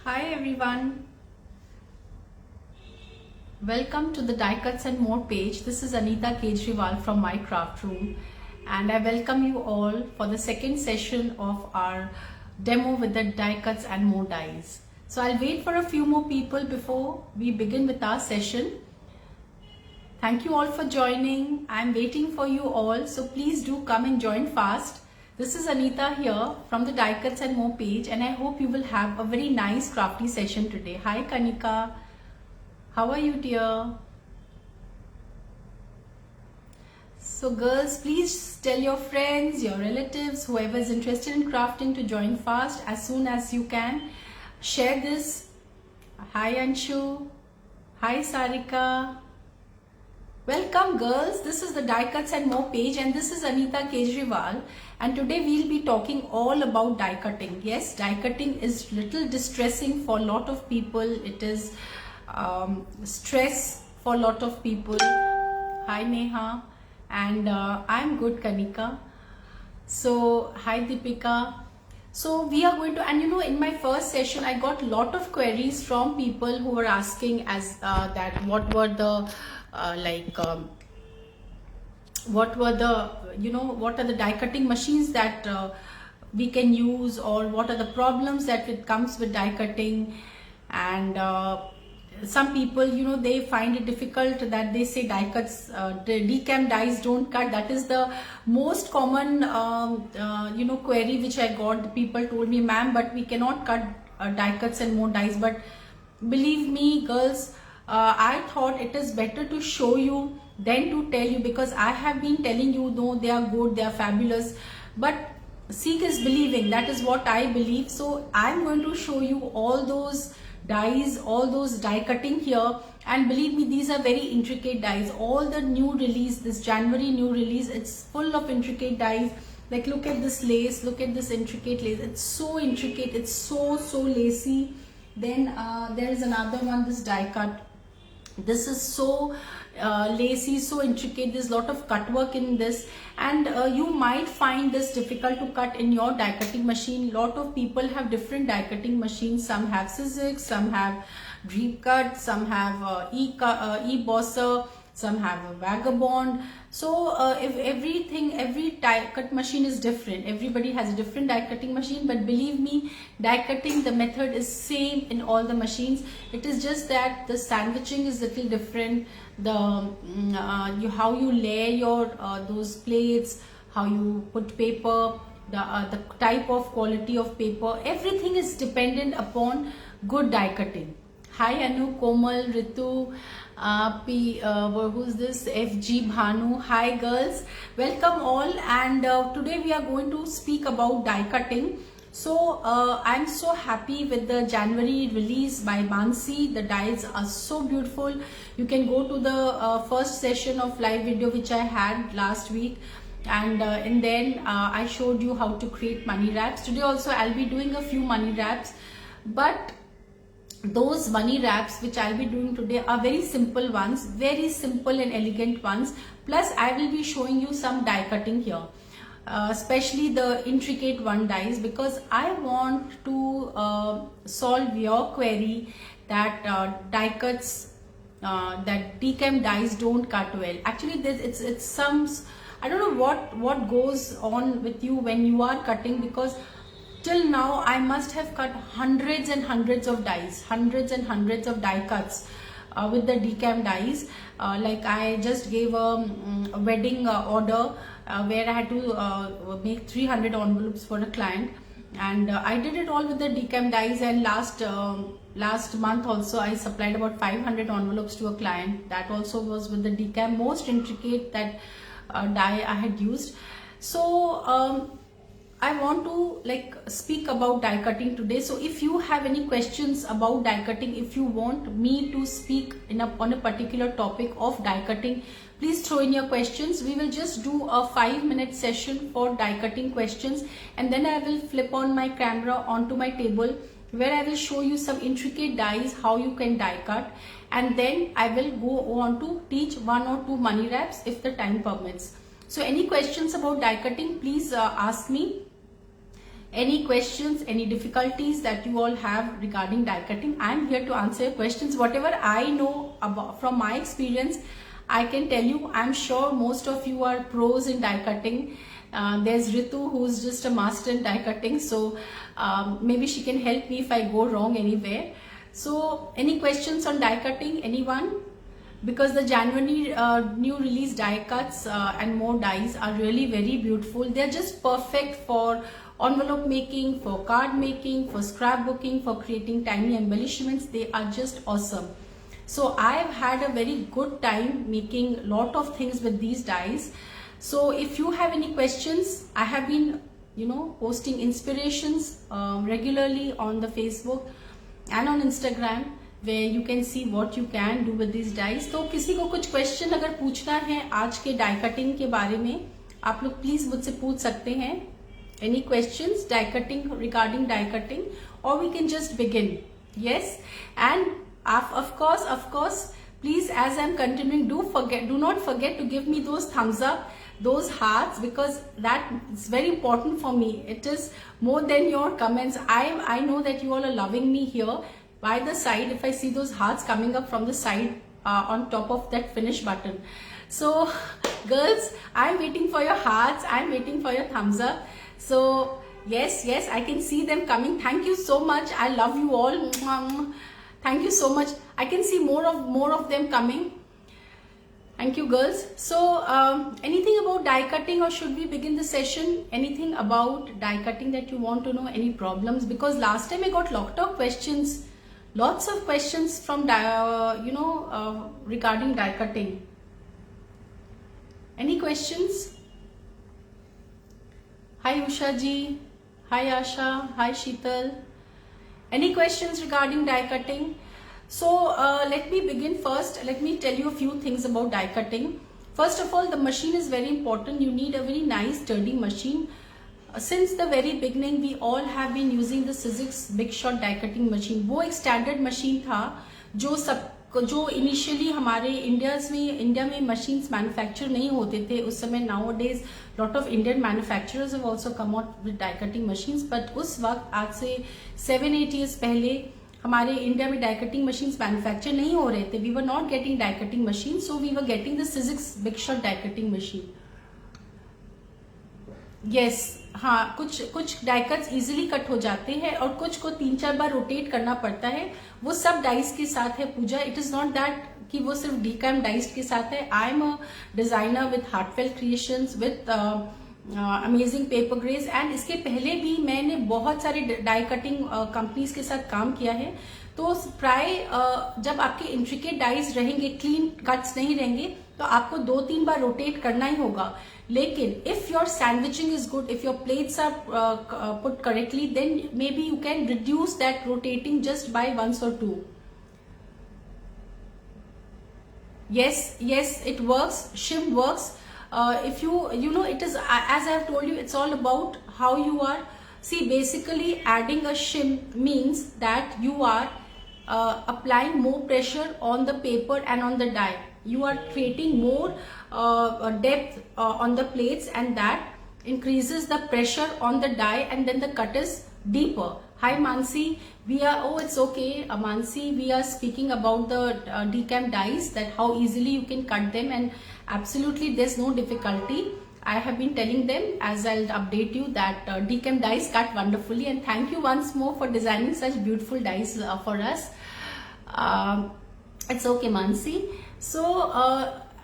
Hi everyone, welcome to the Die Cuts and More page. This is Anita Kejriwal from my craft room and I welcome you all for the second session of our demo with the die cuts and more dies. So I'll wait for a few more people before we begin with our session. Thank you all for joining. I'm waiting for you all, so please do come and join fast. This is Anita here from the Die Cuts and More page and I hope you will have a very nice crafty session today. Hi Kanika, how are you dear? So girls, please tell your friends, your relatives, whoever is interested in crafting to join fast as soon as you can. Share this. Hi Anshu, hi Sarika. Welcome girls, this is the Die Cuts and More page and this is Anita Kejriwal and today we'll be talking all about die cutting. Yes, die cutting is little distressing for a lot of people. It is stress for a lot of people. Hi Neha, and I'm good Kanika. So hi Deepika. So we are going to, and in my first session I got a lot of queries from people who were asking as that what were the what are the die cutting machines that we can use, or what are the problems that it comes with die cutting. And some people, they find it difficult that they say die cuts, the Dcam dies don't cut. That is the most common query which I got. The people told me, ma'am, but we cannot cut die cuts and more dies. But believe me girls, I thought it is better to show you than to tell you, because I have been telling you, no, they are good, they are fabulous, but seek is believing. That is what I believe. So I'm going to show you all those dies, all those die cutting here, and believe me, these are very intricate dies. All the new release, this January new release, it's full of intricate dies. Like look at this lace, look at this intricate lace. It's so intricate, it's so lacy. Then there is another one, this die cut. This is so lacy, so intricate. There's a lot of cut work in this, and you might find this difficult to cut in your die cutting machine. Lot of people have different die cutting machines. Some have Sizzix, some have Dream Cut, some have E-Bosser, some have a Vagabond. So every die cut machine is different. Everybody has a different die cutting machine, but believe me, die cutting, the method is same in all the machines. It is just that the sandwiching is little different. The how you layer your those plates, how you put paper, the type of quality of paper, everything is dependent upon good die cutting. Hi Anu, Komal, Ritu, who's this? FG Bhanu. Hi girls, welcome all. And today we are going to speak about die cutting. So I'm so happy with the January release by Mansi. The dies are so beautiful. You can go to the first session of live video which I had last week, and then I showed you how to create money wraps. Today also I'll be doing a few money wraps, but those money wraps which I'll be doing today are very simple ones, very simple and elegant ones. Plus I will be showing you some die cutting here, especially the intricate one dies, because I want to solve your query that die cuts, that Dcam dies don't cut well. Actually it's some, I don't know what goes on with you when you are cutting, because till now I must have cut hundreds and hundreds of dies, hundreds and hundreds of die cuts with the Dcam dies. Like I just gave a wedding order where I had to make 300 envelopes for a client, and I did it all with the Dcam dies. And last month also I supplied about 500 envelopes to a client. That also was with the Dcam, most intricate that die I had used. So I want to speak about die cutting today. So if you have any questions about die cutting, if you want me to speak on a particular topic of die cutting, please throw in your questions. We will just do a 5-minute session for die cutting questions, and then I will flip on my camera onto my table where I will show you some intricate dies, how you can die cut, and then I will go on to teach 1 or 2 money wraps if the time permits. So any questions about die cutting, please ask me. any questions, any difficulties that you all have regarding die cutting. I'm here to answer your questions. Whatever I know about from my experience, I can tell you. I'm sure most of you are pros in die cutting. There's Ritu, who's just a master in die cutting, so maybe she can help me if I go wrong anywhere. So any questions on die cutting, anyone? Because the January new release die cuts and more dies are really very beautiful. They're just perfect for envelope making, for card making, for scrapbooking, for creating tiny embellishments. They are just awesome. So I have had a very good time making a lot of things with these dies. So if you have any questions, I have been posting inspirations regularly on the Facebook and on Instagram, where you can see what you can do with these dies. तो किसी को कुछ question अगर पूछना है आज के die cutting के बारे में, आप लोग प्लीज मुझसे पूछ सकते हैं. Any questions die cutting, regarding die cutting, or we can just begin. Yes, and of course, please, as I'm continuing, do not forget to give me those thumbs up, those hearts, because that is very important for me. It is more than your comments. I know that you all are loving me here. By the side, if I see those hearts coming up from the side on top of that finish button. So girls, I'm waiting for your hearts, I'm waiting for your thumbs up. So yes, I can see them coming. Thank you so much. I love you all. Thank you so much. I can see more of them coming. Thank you, girls. So anything about die cutting, or should we begin the session? Anything about die cutting that you want to know? Any problems? Because last time I got lot of questions, lots of questions from regarding die cutting. Any questions? Hi Usha ji, hi Asha, hi Sheetal. Any questions regarding die cutting? So let me begin first. Let me tell you a few things about die cutting. First of all, the machine is very important. You need a very nice sturdy machine. Since the very beginning, we all have been using the Sizzix Big Shot die cutting machine. वो एक standard machine था जो initially हमारे India में machines manufacture नहीं होते थे उस समय. Nowadays lot of Indian manufacturers have also come out with die cutting machines, but उस वक्त आज से 7-8 years पहले हमारे इंडिया में die cutting machines मैन्युफैक्चर नहीं हो रहे थे. We were not getting die cutting machines, so we were getting the Sizzix Big Shot die cutting machine. Yes, हाँ, कुछ डाई कट्स इजीली कट हो जाते हैं और कुछ को 3-4 बार रोटेट करना पड़ता है. वो सब डाइस के साथ है पूजा. इट इज नॉट दैट कि वो सिर्फ Dcam डाइस के साथ है. I am a designer with heartfelt creations with amazing paper grace, and इसके पहले भी मैंने बहुत सारे डाई कटिंग कंपनीज के साथ काम किया है. तो प्राय जब आपके इंट्रिकेट डाइस रहेंगे, क्लीन कट्स नहीं रहेंगे, तो आपको 2-3 बार रोटेट करना ही होगा. लेकिन if your sandwiching is good, if your plates are put correctly, then maybe you can reduce that rotating just by once or two. Yes, it works. Shim works. If it is, as I have told you, it's all about how you are. See, basically adding a shim means that you are applying more pressure on the paper and on the die. You are creating more depth on the plates, and that increases the pressure on the die, and then the cut is deeper. Hi Mansi, it's okay Mansi, we are speaking about the Dcam dies, that how easily you can cut them, and absolutely there's no difficulty. I have been telling them, as I'll update you, that Dcam dies cut wonderfully, and thank you once more for designing such beautiful dies for us. It's okay Mansi. So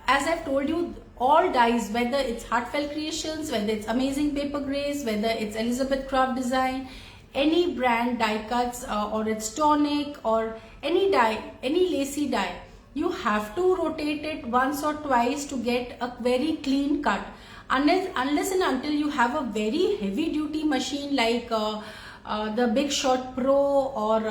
as I've told you, all dies, whether it's Heartfelt Creations, whether it's Amazing Paper Grace, whether it's Elizabeth Craft Design, any brand die cuts, or it's Tonic, or any die, any lacy die, you have to rotate it once or twice to get a very clean cut. Unless and until you have a very heavy duty machine like the Big Shot Pro, or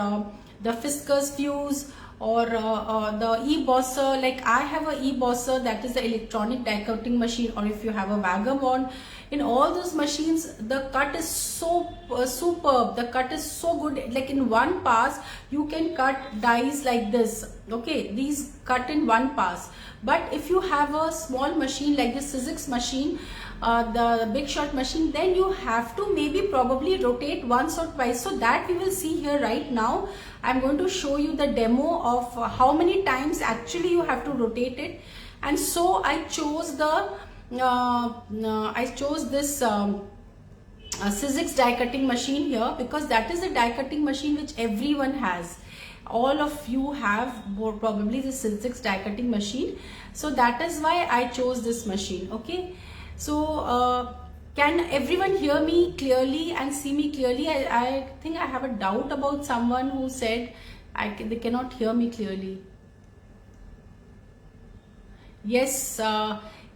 the Fiskars Fuse, or the e-bosser. Like I have a e-bosser, that is the electronic die cutting machine, or if you have a vagabond, in all those machines the cut is so superb, the cut is so good. Like in one pass you can cut dies like this. Okay, these cut in one pass. But if you have a small machine like the Sizzix machine, the big shot machine, then you have to maybe probably rotate once or twice. So that we will see here right now. I'm going to show you the demo of how many times actually you have to rotate it. And so I chose this Syzyx die cutting machine here, because that is the die cutting machine which everyone has. All of you have probably the Syzyx die cutting machine, so that is why I chose this machine. Okay, so can everyone hear me clearly and see me clearly? I think I have a doubt about someone who said they cannot hear me clearly. Yes,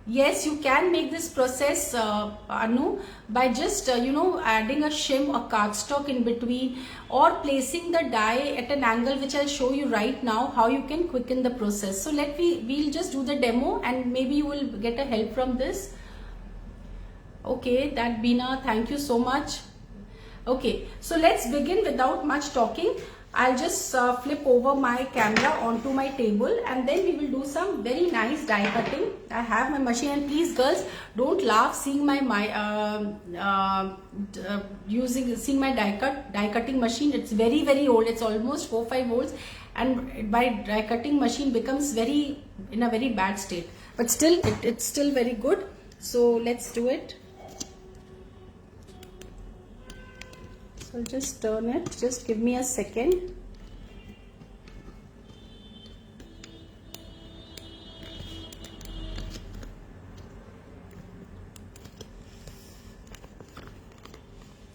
yes, you can make this process, Anu, by just adding a shim or cardstock in between, or placing the die at an angle, which I'll show you right now how you can quicken the process. So we'll just do the demo, and maybe you will get a help from this. Okay, that Bina, thank you so much. Okay, so let's begin without much talking. I'll just flip over my camera onto my table, and then we will do some very nice die cutting. I have my machine, and please girls, don't laugh seeing my seeing my die cutting machine. It's very, very old. It's almost 4-5 volts, and my die cutting machine becomes in a very bad state. But still, it's still very good. So let's do it. So just turn it, just give me a second.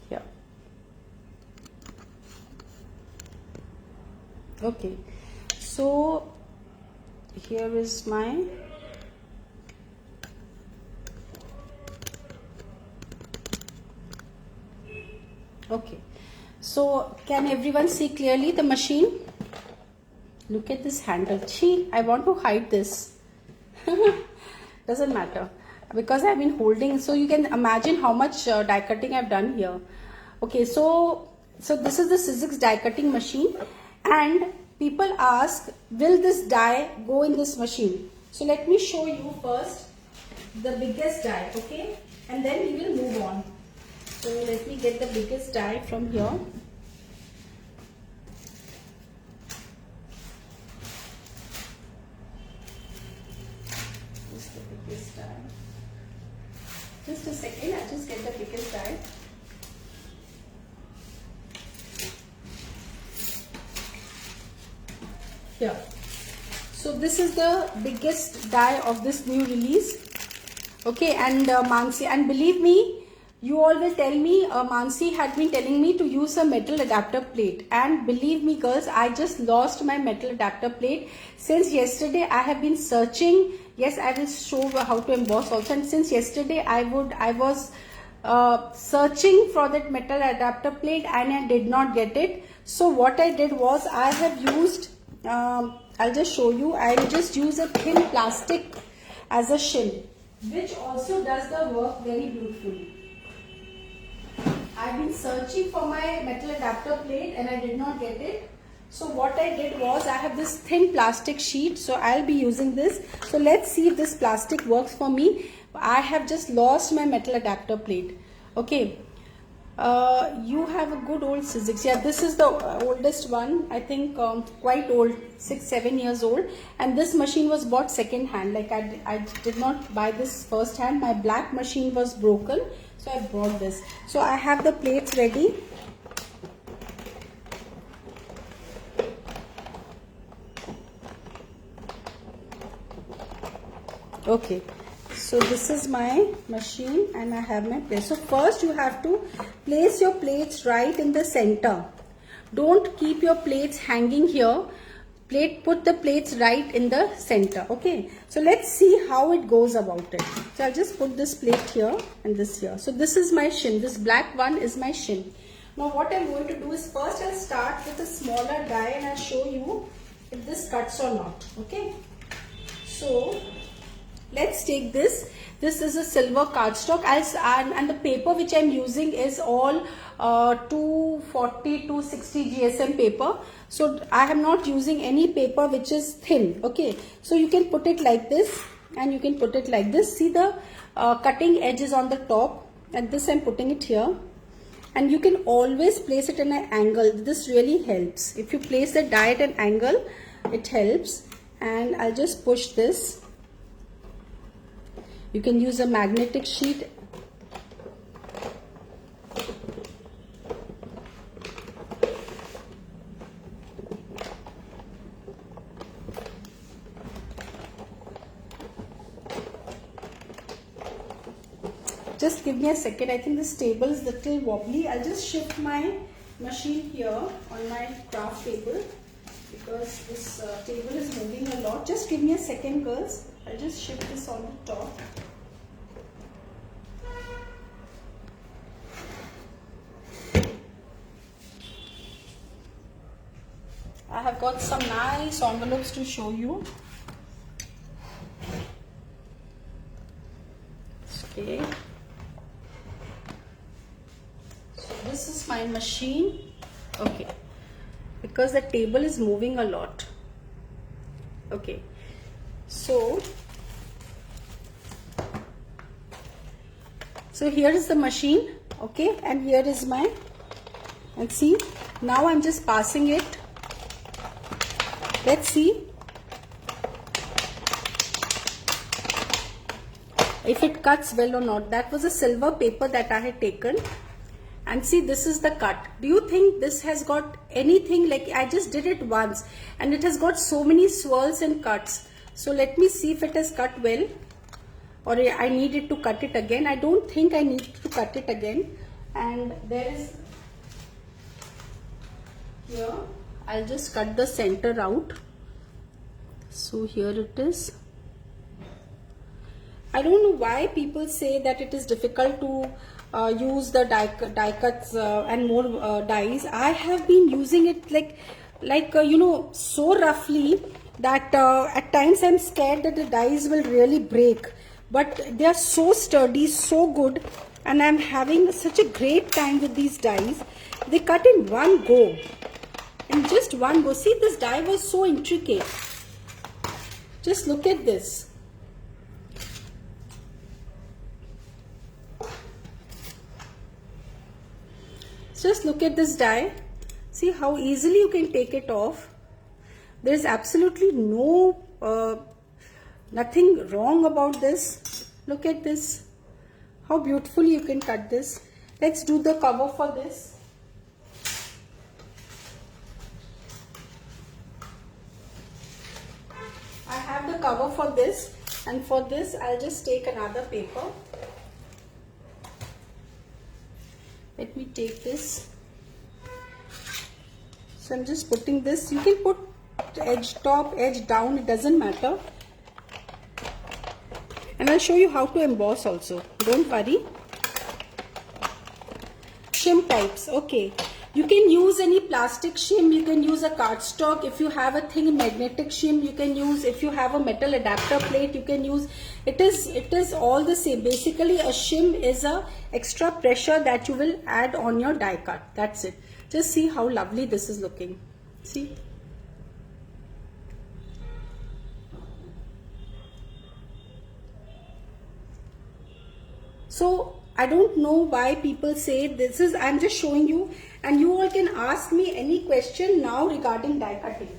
Yeah. Okay. So here is my okay. So can everyone see clearly the machine? Look at this handle. Gee, I want to hide this. Doesn't matter, because I've been holding. So you can imagine how much die cutting I've done here. Okay, so this is the Syzyx die cutting machine, and people ask, will this die go in this machine? So let me show you first the biggest die, okay, and then we will move on. So let me get the biggest die from here. This is the biggest die. Just a second, I'll just get the biggest die. Here. So this is the biggest die of this new release. Okay, and Mansi, and believe me, you all will tell me, Mansi had been telling me to use a metal adapter plate, and believe me girls, I just lost my metal adapter plate. Since yesterday I have been searching. Yes, I will show how to emboss also, and since yesterday I was searching for that metal adapter plate, and I did not get it. So what I did was, I have used, I'll just show you, I will just use a thin plastic as a shim, which also does the work very beautifully. I've been searching for my metal adapter plate and I did not get it. So what I did was, I have this thin plastic sheet, so I'll be using this. So let's see if this plastic works for me. I have just lost my metal adapter plate. Okay, you have a good old Syzyx. Yeah, this is the oldest one, I think, quite old, 6-7 years old, and this machine was bought second hand. Like I did not buy this first hand. My black machine was broken, so I bought this. So I have the plates ready. Okay, so this is my machine and I have my plates. So first you have to place your plates right in the center. Don't keep your plates hanging here. Put the plates right in the center. Okay, so let's see how it goes about it. So I'll just put this plate here and this here. So this is my shin. This black one is my shin. Now what I'm going to do is, first I'll start with a smaller die and I'll show you if this cuts or not. Okay, so let's take this. This is a silver cardstock, and the paper which I'm using is all 240 to 60 GSM paper. So I am not using any paper which is thin. Okay, so you can put it like this and you can put it like this. See the cutting edge is on the top, and this I'm putting it here. And you can always place it in an angle. This really helps. If you place the die at an angle, it helps. And I'll just push this. You can use a magnetic sheet. Just give me a second. I think this table is a little wobbly. I'll just shift my machine here on my craft table because this table is moving a lot. Just give me a second, girls. I'll just shift this on the top. I have got some nice envelopes to show you. Okay. This is my machine. Okay, because the table is moving a lot. Okay, so here is the machine. Okay, and here is my, and see, now I'm just passing it. Let's see if it cuts well or not. That was a silver paper that I had taken. And see, this is the cut. Do you think this has got anything? Like, I just did it once and it has got so many swirls and cuts. So let me see if it has cut well, or I needed to cut it again. I don't think I need to cut it again. And there is here, I'll just cut the center out. So here it is. I don't know why people say that it is difficult to use the die cuts and more dies. I have been using it like you know, so roughly that at times I'm scared that the dies will really break. But they are so sturdy, so good, and I'm having such a great time with these dies. They cut in one go, in just one go. See, this die was so intricate. Just look at this. Just look at this die. See how easily you can take it off. There is absolutely no nothing wrong about this. Look at this. How beautifully you can cut this. Let's do the cover for this. I have the cover for this, and for this I'll just take another paper. Let me take this. So I'm just putting this. You can put edge top, edge down, it doesn't matter. And I'll show you how to emboss also. Don't worry. Shim types. Okay. You can use any plastic shim. You can use a cardstock. If you have a thing in magnetic shim, you can use. If you have a metal adapter plate, you can use. It is all the same. Basically, a shim is a extra pressure that you will add on your die cut. That's it. Just see how lovely this is looking. See. So I don't know why people say this is, I'm just showing you, and you all can ask me any question now regarding die cutting.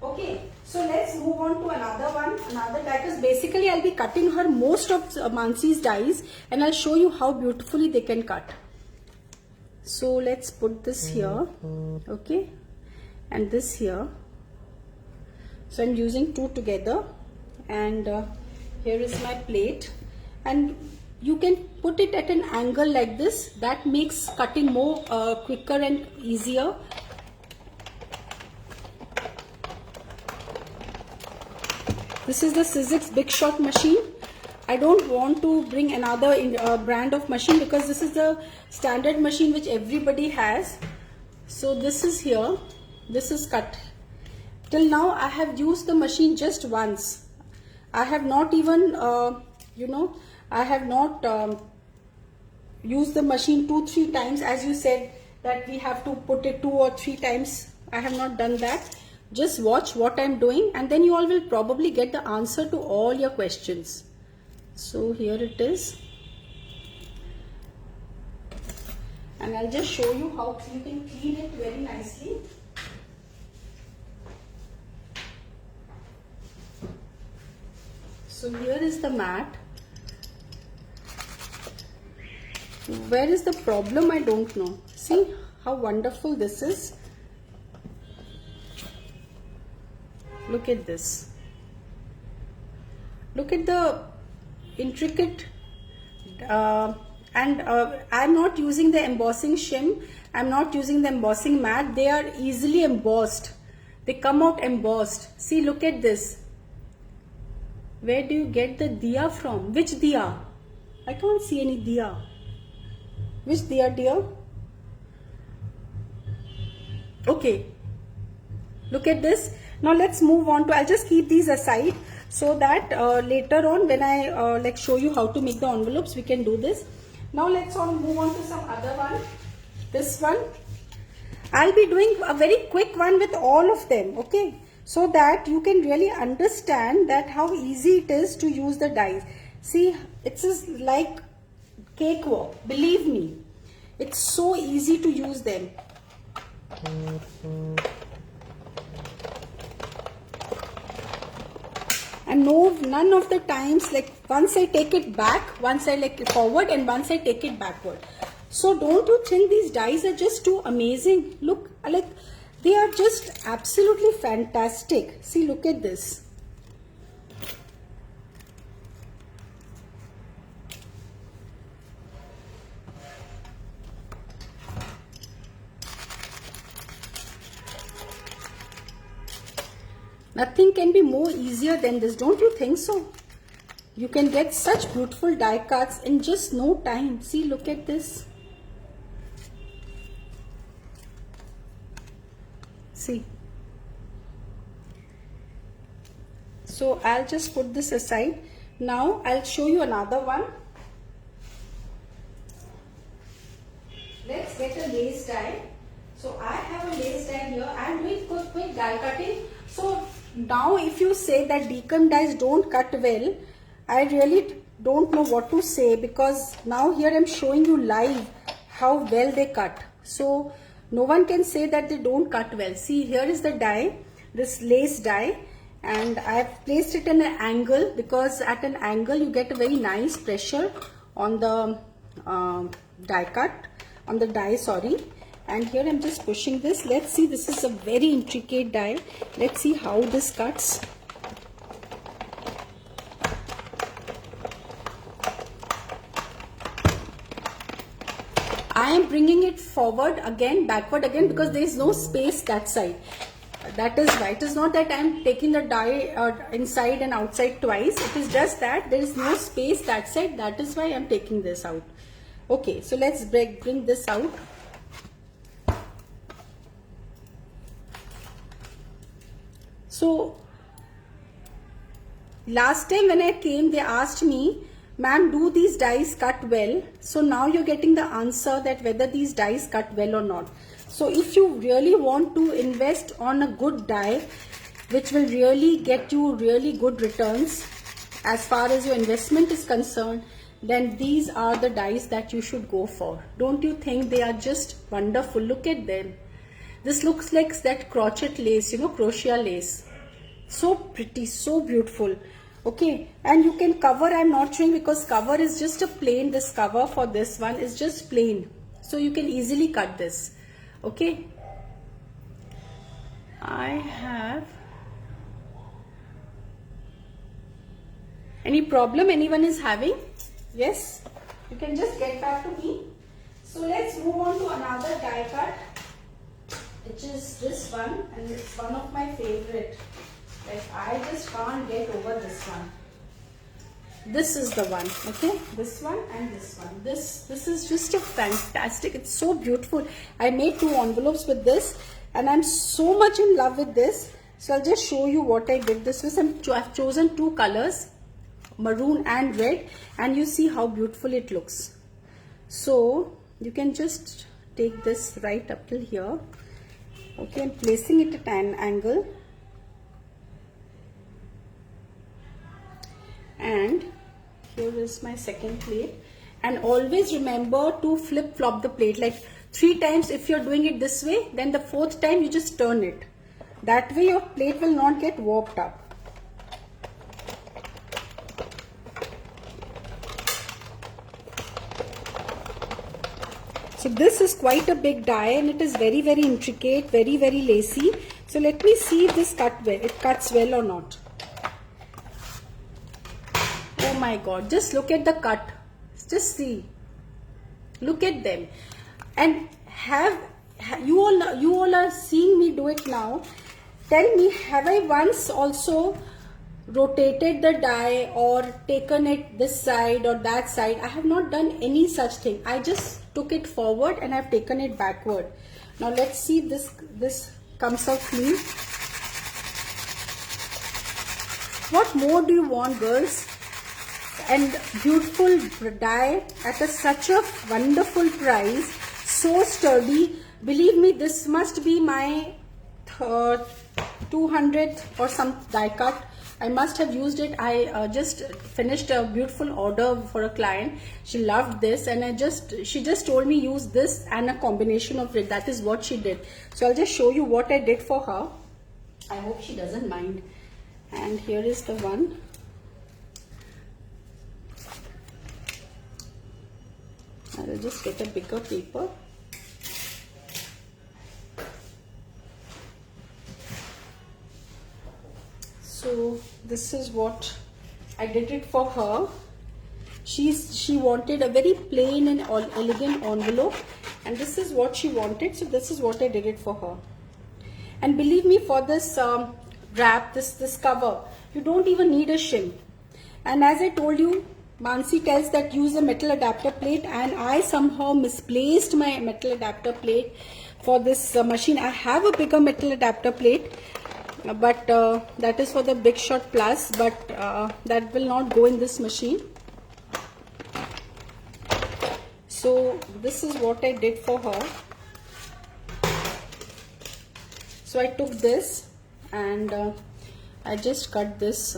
Okay, so let's move on to another one, another die, because basically I'll be cutting her most of Mansi's dies, and I'll show you how beautifully they can cut. So let's put this here, okay, and this here. So I'm using two together, and here is my plate, and you can put it at an angle like this. That makes cutting more quicker and easier. This is the Sizzix Big Shot machine. I don't want to bring another brand of machine because this is the standard machine which everybody has. So this is here. This is cut. Till now I have used the machine just once. I have not even, I have not used the machine 2-3 times, as you said that we have to put it 2 or 3 times. I have not done that. Just watch what I'm doing, and then you all will probably get the answer to all your questions. So here it is. And I'll just show you how you can clean it very nicely. So here is the mat. Where is the problem? I don't know. See how wonderful this is. Look at this. Look at the intricate I'm not using the embossing shim. I'm not using the embossing mat. They are easily embossed. They come out embossed. See, look at this. Where do you get the diya from? Which diya? I can't see any diya. Which diya, dear? Okay. Look at this. Now let's move on to, I'll just keep these aside so that later on when I show you how to make the envelopes, we can do this. Now let's move on to some other one. This one. I'll be doing a very quick one with all of them, okay? So that you can really understand that how easy it is to use the dies. See, it's just like cakewalk. Believe me, it's so easy to use them. And no, none of the times, like once I take it back, once I like it forward, and once I take it backward. So don't you think these dies are just too amazing? Look, like they are just absolutely fantastic. See, look at this. Nothing can be more easier than this, don't you think so? You can get such beautiful die cuts in just no time. See, look at this. See. So I'll just put this aside. Now I'll show you another one. Let's get a lace die. So I have a lace die here. I'm doing quick die cutting. So now if you say that Dcam dies don't cut well, I really don't know what to say, because now here I'm showing you live how well they cut. So no one can say that they don't cut well. See, here is the die, this lace die, and I've placed it in an angle, because at an angle you get a very nice pressure on the die cut, on the die, sorry. And here I'm just pushing this. Let's see, this is a very intricate die. Let's see how this cuts. I am bringing it forward again, backward again, because there is no space that side. That is why. It is not that I am taking the die inside and outside twice. It is just that there is no space that side. That is why I am taking this out. Okay, so let's bring this out. So last time when I came, they asked me, ma'am, do these dies cut well? So now you're getting the answer that whether these dies cut well or not. So if you really want to invest on a good die, which will really get you really good returns as far as your investment is concerned, then these are the dies that you should go for. Don't you think they are just wonderful? Look at them. This looks like that crochet lace, you know, crochet lace. So pretty, so beautiful. Okay, and you can cover, I'm not showing because cover is just a plain, this cover for this one is just plain. So you can easily cut this. Okay. I have... Any problem anyone is having? Yes? You can just get back to me. So let's move on to another die cut, which is this one, and it's one of my favorite. Like, I just can't get over this one. This is the one, okay? This one and this one. This is just a fantastic, it's so beautiful. I made 2 envelopes with this and I'm so much in love with this. So I'll just show you what I did. This was, I've chosen 2 colors, maroon and red, and you see how beautiful it looks. So you can just take this right up till here. Okay, I'm placing it at an angle. And here is my second plate. And always remember to flip flop the plate, like 3 times. If you're doing it this way, then the 4th time you just turn it. That way your plate will not get warped up. So this is quite a big die, and it is very, very intricate, very, very lacy. So let me see if this cuts well or not. Oh my God, just look at the cut. Just see. Look at them. And you all are seeing me do it now. Tell me, have I once also rotated the die or taken it this side or that side? I have not done any such thing. I just took it forward and I've taken it backward. Now let's see if this comes out clean. What more do you want, girls? And beautiful die at such a wonderful price, so sturdy. Believe me, this must be my 200 or some die cut. I must have used it. I just finished a beautiful order for a client. She loved this, and she just told me use this and a combination of it. That is what she did. So I'll just show you what I did for her. I hope she doesn't mind. And here is the one. I'll just get a bigger paper. So this is what I did it for her. She wanted a very plain and elegant envelope, and this is what she wanted. So this is what I did it for her. And believe me, for this wrap, this cover, you don't even need a shim. And as I told you, Mansi tells that use a metal adapter plate, and I somehow misplaced my metal adapter plate for this machine. I have a bigger metal adapter plate, but that is for the Big Shot Plus, but that will not go in this machine. So this is what I did for her. So I took this and I just cut this.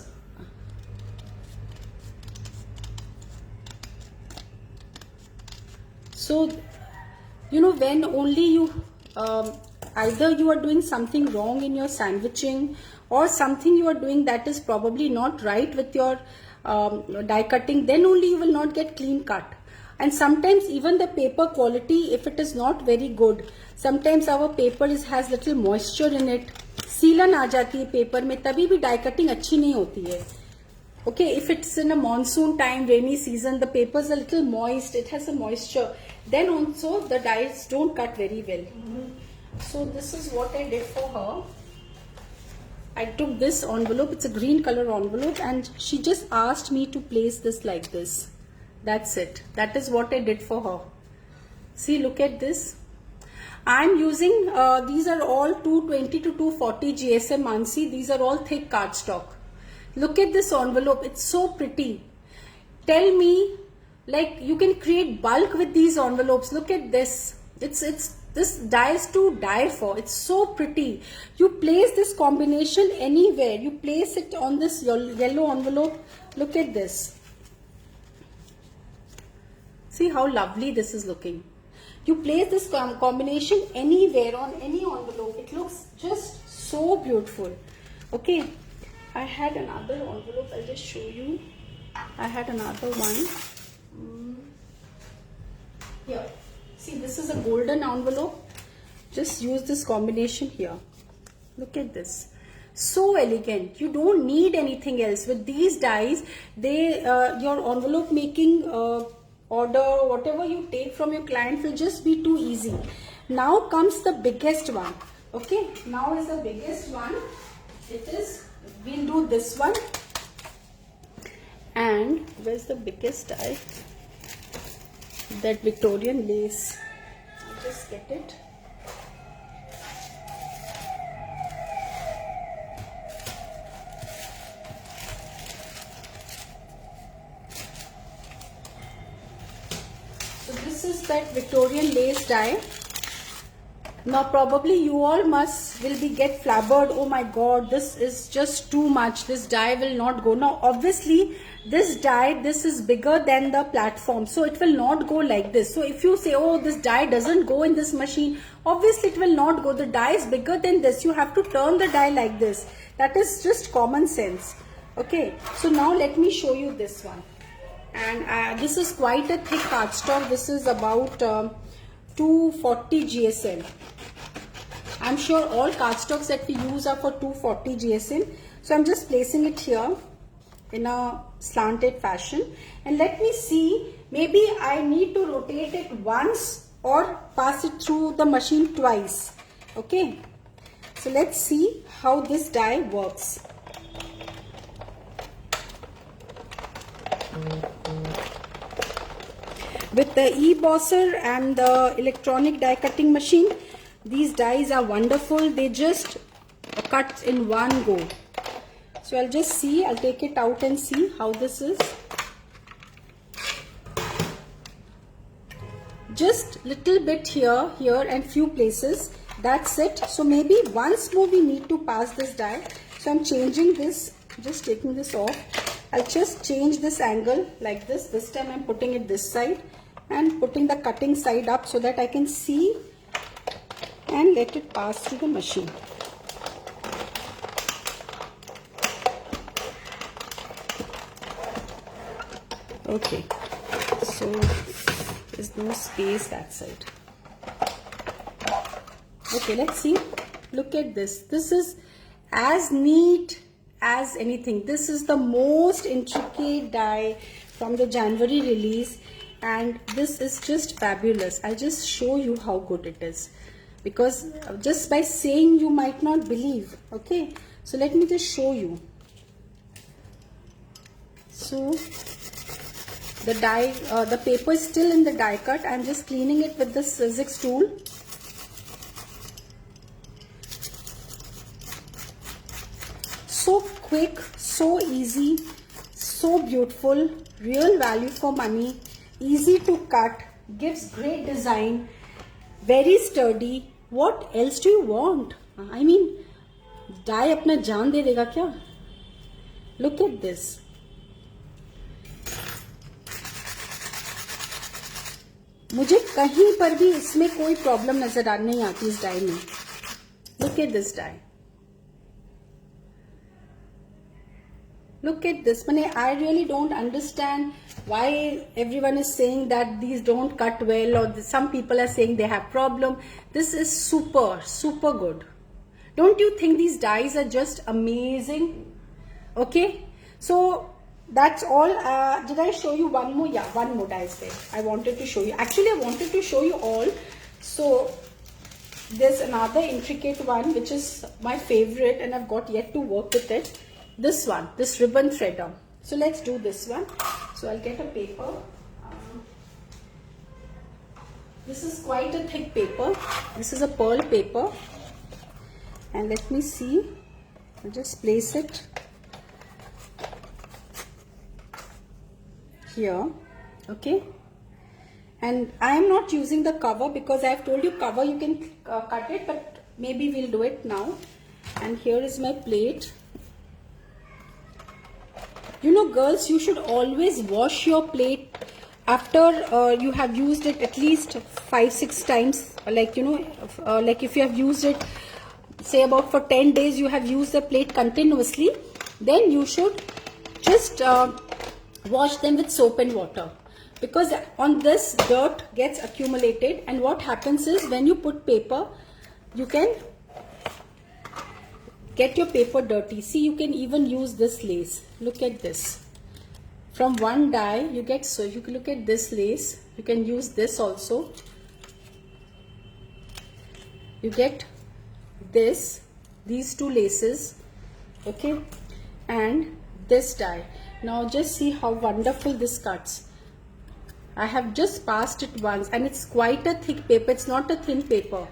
So, you know, when only you, either you are doing something wrong in your sandwiching, or something you are doing that is probably not right with your die cutting, then only you will not get clean cut. And sometimes even the paper quality, if it is not very good, sometimes our paper has little moisture in it. सीलन आ जाती है paper में, तभी भी die cutting अच्छी नहीं होती है. Okay, if it's in a monsoon time, rainy season, the paper is a little moist, it has a moisture, then also the dies don't cut very well. So this is what I did for her. I took this envelope, it's a green color envelope, and she just asked me to place this like this. That's it. That is what I did for her. See, look at this. I'm using, these are all 220 to 240 GSM Mansi. These are all thick cardstock. Look at this envelope. It's so pretty. Tell me, like, you can create bulk with these envelopes. Look at this. This die is to die for. It's so pretty. You place this combination anywhere. You place it on this yellow envelope. Look at this. See how lovely this is looking. You place this combination anywhere on any envelope. It looks just so beautiful. Okay. I had another envelope. I'll just show you. I had another one. Here. See, this is a golden envelope. Just use this combination here. Look at this. So elegant. You don't need anything else. With these dies, your envelope making order, whatever you take from your client will just be too easy. Now comes the biggest one. Okay. Now is the biggest one. It is, we'll do this one. And where's the biggest die? That Victorian lace. I'll just get it. So this is that Victorian lace die. Now probably you all will be get flabbered. Oh my god, this is just too much. This die will not go. Now obviously this die, this is bigger than the platform, so it will not go like this. So if you say, oh, this die doesn't go in this machine, obviously it will not go. The die is bigger than this. You have to turn the die like this. That is just common sense. Okay, so now let me show you this one. And this is quite a thick cardstock. This is about 240 GSM. I'm sure all cardstocks that we use are for 240 GSM. So I'm just placing it here in a slanted fashion. And let me see, maybe I need to rotate it once or pass it through the machine twice. Okay. So let's see how this die works. With the e-bosser and the electronic die cutting machine, these dies are wonderful. They just cut in one go. So I'll just see, I'll take it out and see how this is. Just little bit here and few places. That's it. So maybe once more we need to pass this die. So I'm changing this, just taking this off. I'll just change this angle like this. This time I'm putting it this side and putting the cutting side up so that I can see and let it pass through the machine. Okay, so there's no space that side. Okay, let's see. Look at this. This is as neat as anything. This is the most intricate die from the January release, and this is just fabulous. I'll just show you how good it is, because just by saying you might not believe. Okay, so let me just show you. So the die, the paper is still in the die cut. I'm just cleaning it with the Sizzix tool. So quick, so easy, so beautiful, real value for money, easy to cut, gives great design, very sturdy. What else do you want? I mean, die अपना जान दे देगा क्या? Look at this. मुझे कहीं पर भी इसमें कोई प्रॉब्लम नजर नहीं आती इस डाई में. Look at this die. Look at this. I really don't understand why everyone is saying that these don't cut well, or some people are saying they have problem. This is super, super good. Don't you think these dies are just amazing? Okay, so that's all. Did I show you one more? Yeah, one more die is there. I wanted to show you. Actually, I wanted to show you all. So there's another intricate one which is my favorite, and I've got yet to work with it. This one, this ribbon threader. So let's do this one. So I'll get a paper. This is quite a thick paper. This is a pearl paper. And let me see. I'll just place it here. Okay. And I am not using the cover because I have told you cover you can cut it, but maybe we'll do it now. And here is my plate. You know, girls, you should always wash your plate after you have used it at least 5-6 times. Like, you know, like if you have used it, say about for 10 days, you have used the plate continuously, then you should just wash them with soap and water. Because on this, dirt gets accumulated, and what happens is when you put paper, you can get your paper dirty. See, you can even use this lace. Look at this. From one die, you get, so you can look at this lace. You can use this also. You get this, these two laces, okay, and this die. Now just see how wonderful this cuts. I have just passed it once, and it's quite a thick paper. It's not a thin paper.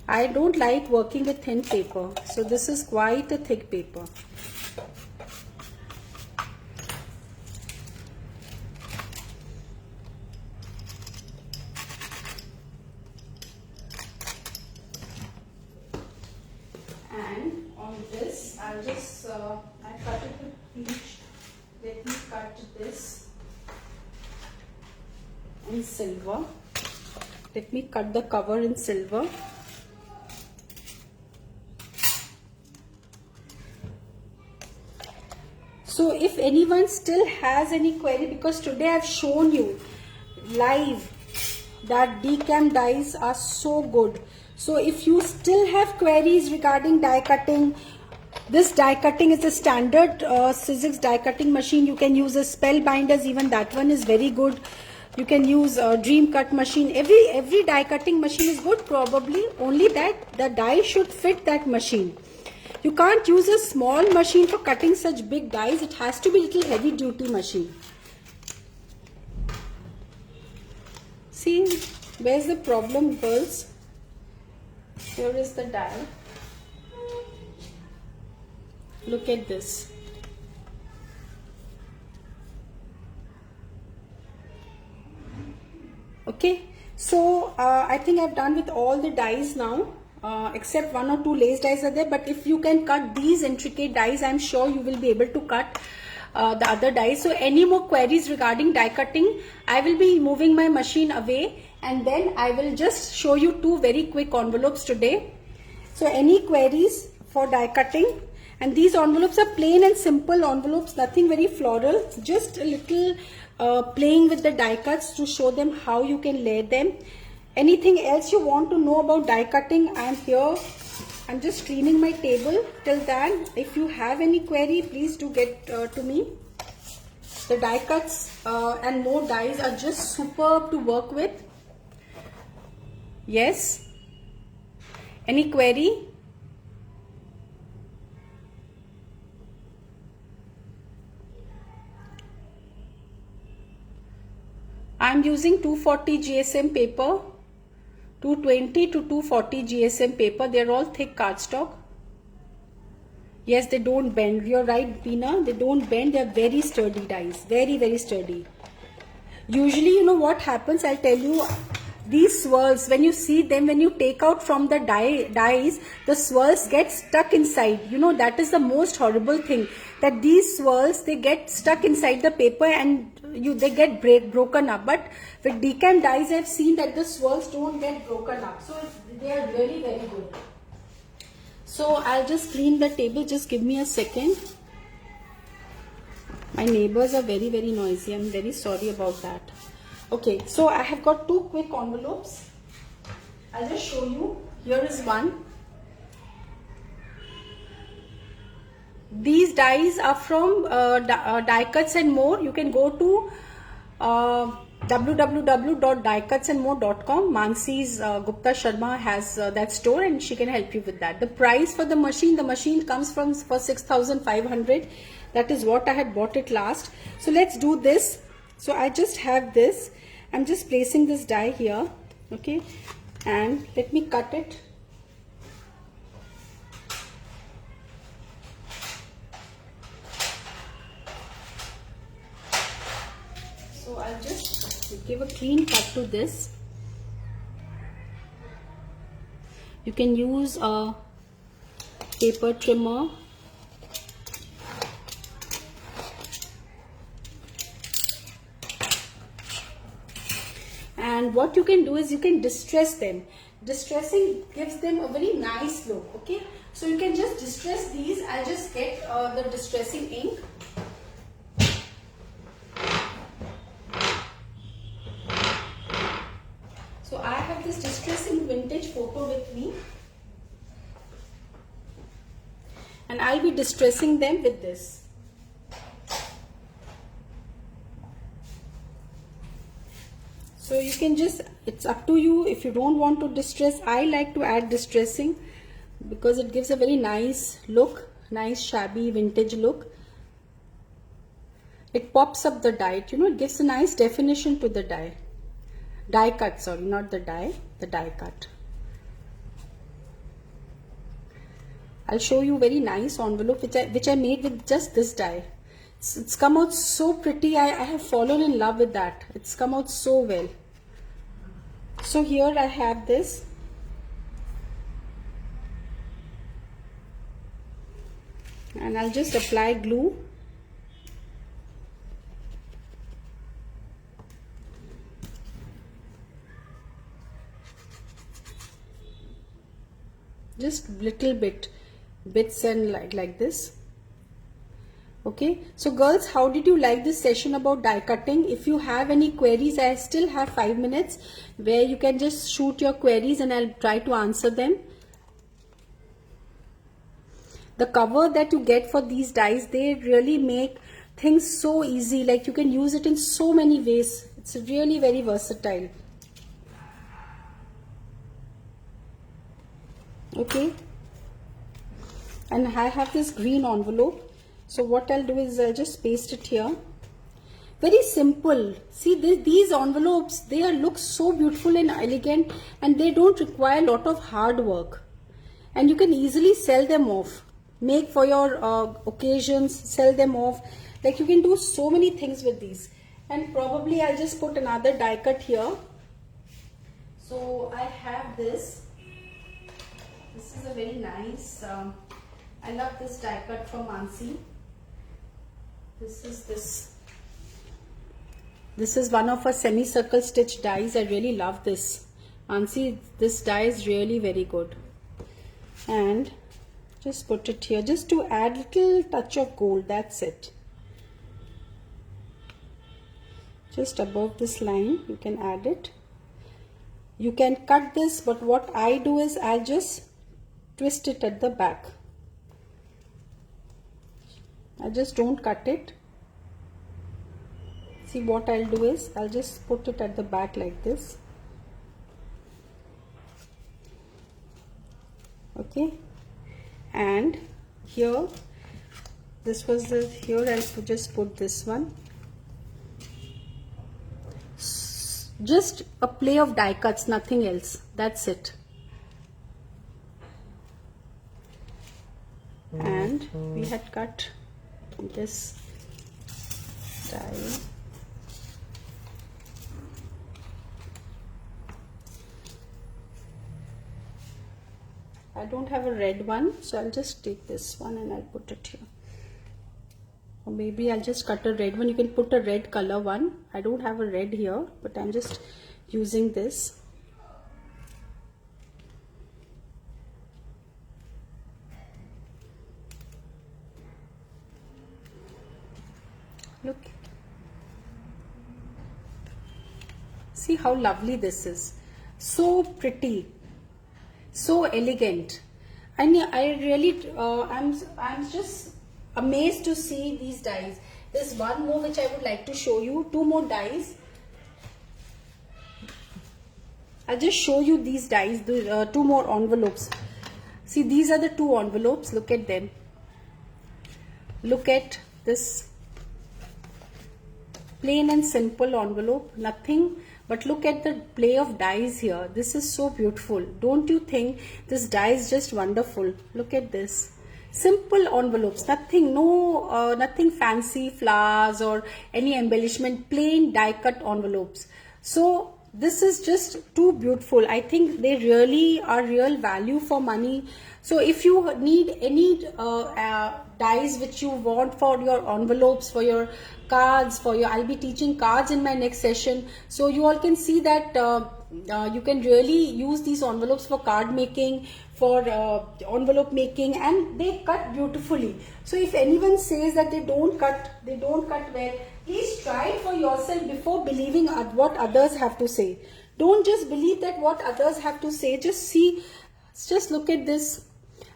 I don't like working with thin paper, so this is quite a thick paper. I'll just I cut it with peach. Let me cut this in silver. Let me cut the cover in silver. So if anyone still has any query, because today I've shown you live that Dcam dies are so good. So if you still have queries regarding die cutting, this die cutting is a standard Sizzix die cutting machine. You can use a Spellbinders, even that one is very good. You can use a Dream Cut machine. Every die cutting machine is good, probably only that the die should fit that machine. You can't use a small machine for cutting such big dies. It has to be a little heavy duty machine. See, where's the problem, girls? Here is the die. Look at this. Okay, so I think I've done with all the dies now. Except one or two lace dies are there, but if you can cut these intricate dies, I'm sure you will be able to cut the other dies. So any more queries regarding die cutting, I will be moving my machine away, and then I will just show you two very quick envelopes today. So any queries for die cutting, and these envelopes are plain and simple envelopes, nothing very floral, just a little playing with the die cuts to show them how you can layer them. Anything else you want to know about die cutting, I am here. I'm just cleaning my table. Till then, if you have any query, please do get to me. The die cuts and more dies are just superb to work with. Yes? Any query? I'm using 240 GSM paper. 220 to 240 GSM paper. They're all thick cardstock. Yes, they don't bend. You're right, Tina. They don't bend. They're very sturdy dies. Very, very sturdy. Usually, you know what happens? I'll tell you. These swirls, when you see them, when you take out from the dies, the swirls get stuck inside. You know, that is the most horrible thing. That these swirls, they get stuck inside the paper and they get broken up. But with Dcam dies, I've seen that the swirls don't get broken up. So they are really very good. So I'll just clean the table. Just give me a second. My neighbors are very, very noisy. I'm very sorry about that. Okay, so I have got two quick envelopes. I'll just show you. Here is one. These dies are from Die Cuts and More. You can go to www.diecutsandmore.com. Mansi's Gupta Sharma has that store, and she can help you with that. The price for the machine comes for 6,500. That is what I had bought it last. So let's do this. So I just have this. I'm just placing this die here. Okay, and let me cut it. So I'll just give a clean cut to this. You can use a paper trimmer. And what you can do is you can distress them. Distressing gives them a very nice look. Okay, so you can just distress these. I'll just get the distressing ink. So I have this distressing vintage photo with me, and I'll be distressing them with this. So you can just, it's up to you if you don't want to distress. I like to add distressing because it gives a very nice look, nice shabby vintage look. It pops up the die, you know, it gives a nice definition to the die. Die cut, sorry, not the die cut. I'll show you very nice envelope which I made with just this die. It's come out so pretty. I have fallen in love with that. It's come out so well. So here I have this. and I'll just apply glue. Just little bits and like this. Okay, so girls, how did you like this session about die cutting? If you have any queries, I still have 5 minutes where you can just shoot your queries and I'll try to answer them. The cover that you get for these dies, they really make things so easy. Like you can use it in so many ways. It's really very versatile. Okay, and I have this green envelope. So what I'll do is I'll just paste it here. Very simple. See these envelopes, they look so beautiful and elegant, and they don't require a lot of hard work. And you can easily sell them off. Make for your occasions, sell them off. Like you can do so many things with these. And probably I'll just put another die cut here. So I have this. This is a very nice, I love this die cut from Mansi. This is one of her semicircle stitch dies. I really love this. Mansi, this die is really very good. And just put it here just to add little touch of gold. That's it. Just above this line you can add it. You can cut this, but what I do is I'll just twist it at the back. I just don't cut it. See, what I'll do is I'll just put it at the back like this. Okay, and here this was the here I'll just put this one. Just a play of die cuts, nothing else. That's it. And we had cut this die. I don't have a red one, so I'll just take this one and I'll put it here. Or maybe I'll just cut a red one. You can put a red color one. I don't have a red here, but I'm just using this. Look. See how lovely this is. So pretty. So elegant. And I really, I'm just amazed to see these dies. There's one more which I would like to show you. Two more dies. I'll just show you these dies. Two more envelopes. See, these are the two envelopes. Look at them. Look at this plain and simple envelope. Nothing. But look at the play of dies here. This is so beautiful. Don't you think this die is just wonderful? Look at this. Simple envelopes. Nothing, nothing fancy flowers or any embellishment. Plain die cut envelopes. So this is just too beautiful. I think they really are real value for money. So if you need any dies which you want for your envelopes, for your cards, I'll be teaching cards in my next session. So you all can see that you can really use these envelopes for card making, for envelope making, and they cut beautifully. So if anyone says that they don't cut well, please try it for yourself before believing what others have to say. Don't just believe that what others have to say. Just see, just look at this.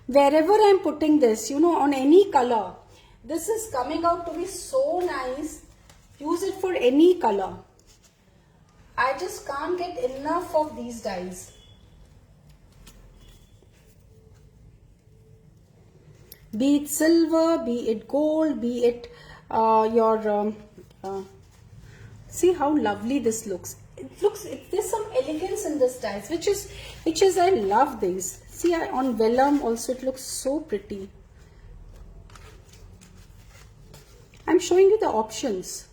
Wherever I'm putting this, on any color, this is coming out to be so nice. Use it for any color. I just can't get enough of these dies. Be it silver, be it gold, be it see how lovely this looks. There's some elegance in this dies, which is I love these. See, on vellum also it looks so pretty. I'm showing you the options.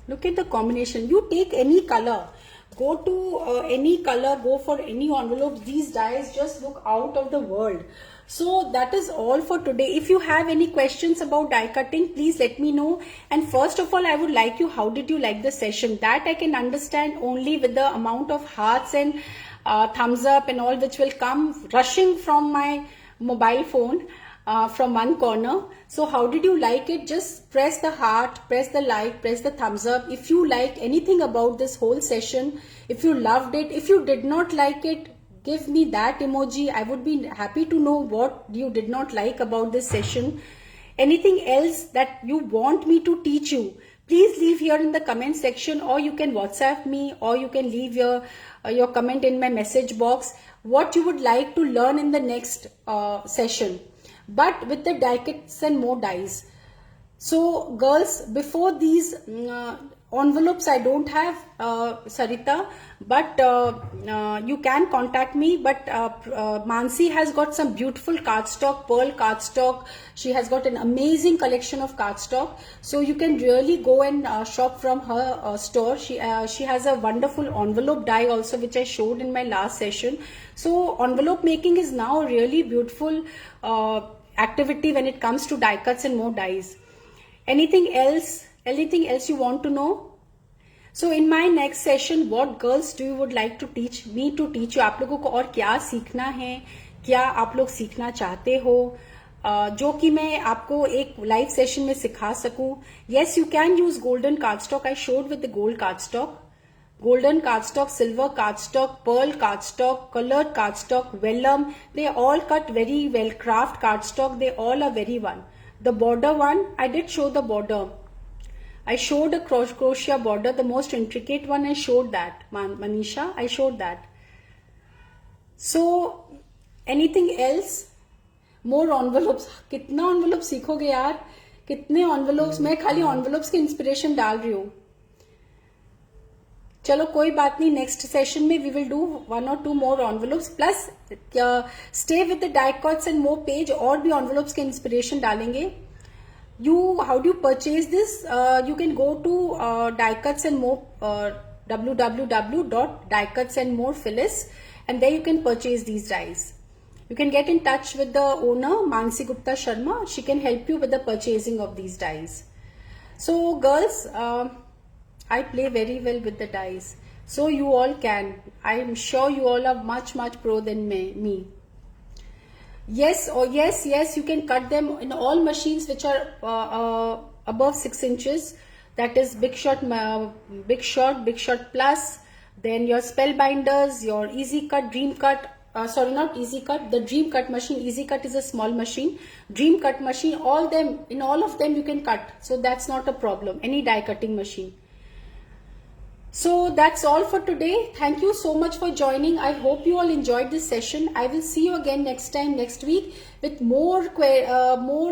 Look at the combination. You take any color, Go to any color, go for any envelope. These dies just look out of the world. So that is all for today. If you have any questions about die cutting, please let me know. And first of all, I would like you, how did you like the session? That I can understand only with the amount of hearts and thumbs up and all which will come rushing from my mobile phone from one corner. So how did you like it? Just press the heart, press the like, press the thumbs up. If you like anything about this whole session, if you loved it, if you did not like it, give me that emoji. I would be happy to know what you did not like about this session. Anything else that you want me to teach you, please leave here in the comment section, or you can WhatsApp me, or you can leave your comment in my message box, what you would like to learn in the next session, but with the die cuts and more dies. So girls, before these envelopes I don't have, Sarita, but you can contact me. But Mansi has got some beautiful cardstock, pearl cardstock. She has got an amazing collection of cardstock, so you can really go and shop from her store. She has a wonderful envelope die also, which I showed in my last session. So envelope making is now a really beautiful activity when it comes to die cuts and more dies. Anything else you want to know? So in my next session, what girls do you would like to teach me to teach you? आप लोगों को और क्या सीखना है, क्या आप लोग सीखना चाहते हो, जो कि मैं आपको एक लाइव सेशन में सिखा सकूं. Yes, you can use golden cardstock. I showed with the gold cardstock, golden cardstock, silver cardstock, pearl cardstock, colored cardstock, vellum. They all cut very well. Craft cardstock, they all are very one. The border one, I did show the border. I showed a crochet border, the most intricate one. I showed that, Manisha. I showed that. So, anything else? More envelopes. कितना envelopes सीखोगे यार? कितने envelopes? मैं खाली envelopes की inspiration डाल रही हूँ. चलो कोई बात नहीं. Next session में we will do 1 or 2 more envelopes. Plus, stay with the die cuts and more page. और भी envelopes के inspiration डालेंगे. How do you purchase this? You can go to Die Cuts and More, www.diecutsandmore Phyllis, and there you can purchase these dies. You can get in touch with the owner, Mansi Gupta Sharma. She can help you with the purchasing of these dies. So girls, I play very well with the dies. So you all can. I am sure you all are much pro than me. Yes, you can cut them in all machines which are above 6 inches. That is Big Shot Plus. Then your Spellbinders, your Easy Cut, Dream Cut. Sorry, not Easy Cut. The Dream Cut machine. Easy Cut is a small machine. Dream Cut machine. In all of them you can cut. So that's not a problem. Any die cutting machine. So that's all for today. Thank you so much for joining. I hope you all enjoyed this session. I will see you again next week with more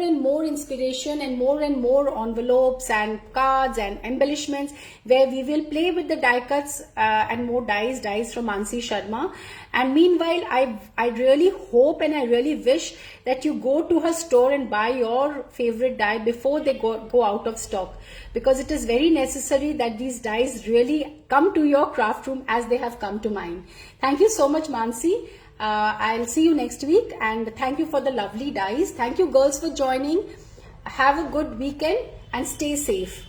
and more inspiration and more envelopes and cards and embellishments, where we will play with the die cuts and more dies from Mansi Sharma. And meanwhile, I really hope and I really wish that you go to her store and buy your favorite die before they go out of stock, because it is very necessary that these dies really come to your craft room as they have come to mine. Thank you so much, Mansi. I'll see you next week, and thank you for the lovely dies. Thank you girls for joining. Have a good weekend and stay safe.